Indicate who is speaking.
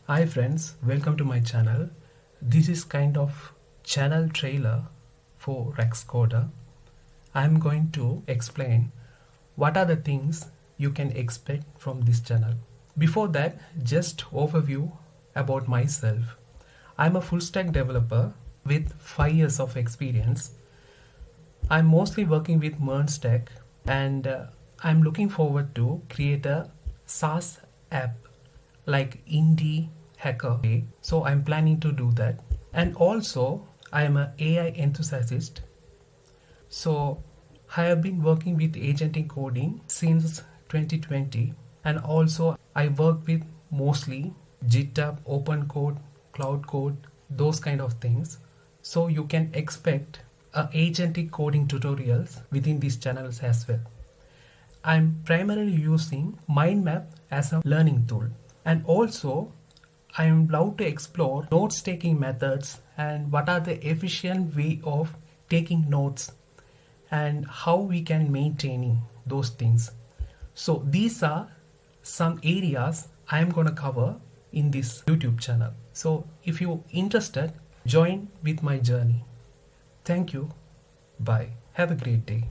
Speaker 1: Hi friends, welcome to my channel. This is kind of channel trailer for Rex Coder. I'm going to explain what are the things you can expect from this channel. Before that, just overview about myself. I'm a full stack developer with 5 years of experience. I'm mostly working with MERN and I'm looking forward to create a SaaS app like Indie Hacker. So I'm planning to do that. And also I am an AI enthusiast. So I have been working with agentic coding since 2020, and also I work with mostly GitHub, open code, cloud code, those kind of things. So you can expect agentic coding tutorials within these channels as well. I'm primarily using MindMap as a learning tool, and also I am allowed to explore notes taking methods and what are the efficient way of taking notes and how we can maintaining those things. So these are some areas I am going to cover in this YouTube channel. So if you're interested, join with my journey. Thank you. Bye. Have a great day.